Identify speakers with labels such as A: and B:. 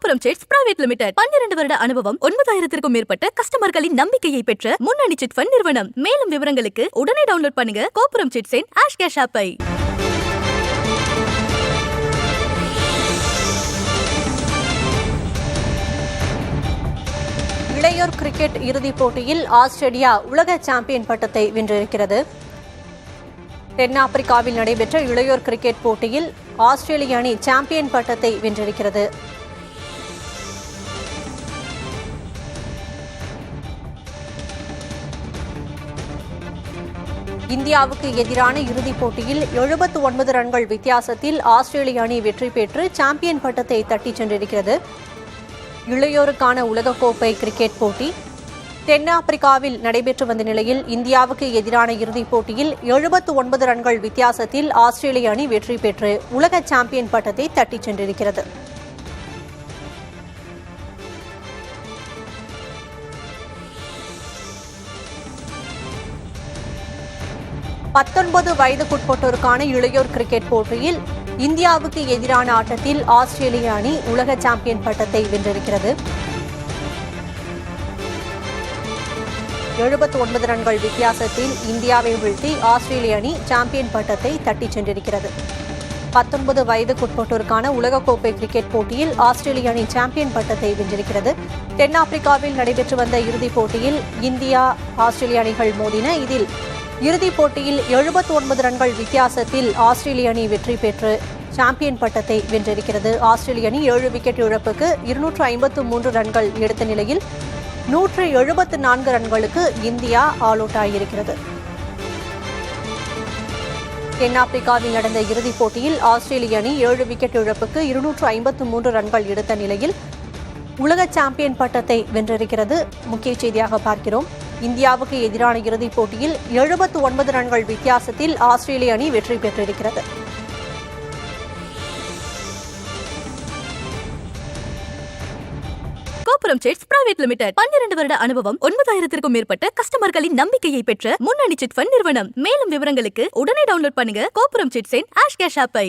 A: கோபுரம் chits private limited 12 வருட அனுபவம் 9000க்கும் மேற்பட்ட கஸ்டமர்களின் நம்பிக்கையை பெற்ற முன்னணி சிட் ஃபண்ட் நிறுவனம். மேலும் விவரங்களுக்கு உடனே டவுன்லோட் பண்ணுங்க கோபுரம் சிட்ஸின் ஆஷ் கேஷ் ஆப்பை.
B: இளையோர் கிரிக்கெட் இறுதிப் போட்டியில் ஆஸ்திரேலியா உலக சாம்பியன் பட்டத்தை வென்றிருக்கிறது. தென்னாப்பிரிக்காவில் நடைபெற்ற இளையோர் கிரிக்கெட் போட்டியில் ஆஸ்திரேலிய அணி சாம்பியன் பட்டத்தை வென்றிருக்கிறது. இந்தியாவுக்கு எதிரான இறுதிப் போட்டியில் 79 ரன்கள் வித்தியாசத்தில் ஆஸ்திரேலிய அணி வெற்றி பெற்று சாம்பியன் பட்டத்தை தட்டிச் சென்றிருக்கிறது. இளையோருக்கான உலகக்கோப்பை கிரிக்கெட் போட்டி தென்னாப்பிரிக்காவில் நடைபெற்று வந்த நிலையில் இந்தியாவுக்கு எதிரான இறுதிப் போட்டியில் 79 ரன்கள் வித்தியாசத்தில் ஆஸ்திரேலிய அணி வெற்றி பெற்று உலக சாம்பியன் பட்டத்தை தட்டிச் சென்றிருக்கிறது. வயதுக்குட்பட்டோருக்கான இளையோர் கிரிக்கெட் போட்டியில் இந்தியாவுக்கு எதிரான ஆட்டத்தில் ஆஸ்திரேலிய அணி உலக சாம்பியன் பட்டத்தை வென்றிருக்கிறது. 79 ரன்கள் வித்தியாசத்தில் இந்தியாவை வீழ்த்தி ஆஸ்திரேலிய அணி சாம்பியன் பட்டத்தை தட்டிச் சென்றிருக்கிறது. 19 வயதுக்குட்பட்டோருக்கான உலகக்கோப்பை கிரிக்கெட் போட்டியில் ஆஸ்திரேலிய அணி சாம்பியன் பட்டத்தை வென்றிருக்கிறது. தென்னாப்பிரிக்காவில் நடைபெற்று வந்த இறுதிப் போட்டியில் இந்தியா ஆஸ்திரேலிய அணிகள் மோதின. இதில் இறுதிப் போட்டியில் 79 ரன்கள் வித்தியாசத்தில் ஆஸ்திரேலிய அணி வெற்றி பெற்று சாம்பியன் பட்டத்தை வென்றிருக்கிறது. ஆஸ்திரேலிய அணி 7 விக்கெட் இழப்புக்கு 253 ரன்கள் எடுத்த நிலையில் 174 ரன்களுக்கு இந்தியா ஆல் அவுட் ஆகியிருக்கிறது. தென்னாப்பிரிக்காவில் நடந்த இறுதிப் போட்டியில் ஆஸ்திரேலிய அணி 7 விக்கெட் இழப்புக்கு 253 ரன்கள் எடுத்த நிலையில் உலக சாம்பியன் பட்டத்தை வென்றிருக்கிறது. முக்கிய செய்தியாக பார்க்கிறோம். இந்தியாவுக்கு எதிரான இறுதிப் போட்டியில் 79 ரன்கள் வித்தியாசத்தில் ஆஸ்திரேலிய அணி வெற்றி பெற்றிருக்கிறது.
A: கோபுரம் சிட்ஸ் பிரைவேட் லிமிடெட் 12 வருட அனுபவம் 9000க்கும் மேற்பட்ட கஸ்டமர்களின் நம்பிக்கையை பெற்ற முன்னணி சிட் ஃபண்ட் நிறுவனம். மேலும் விவரங்களுக்கு உடனே டவுன்லோட் பண்ணுங்க கோபுரம் சிட்ஸின் ஆஷ் கேஷ் ஆப்பை.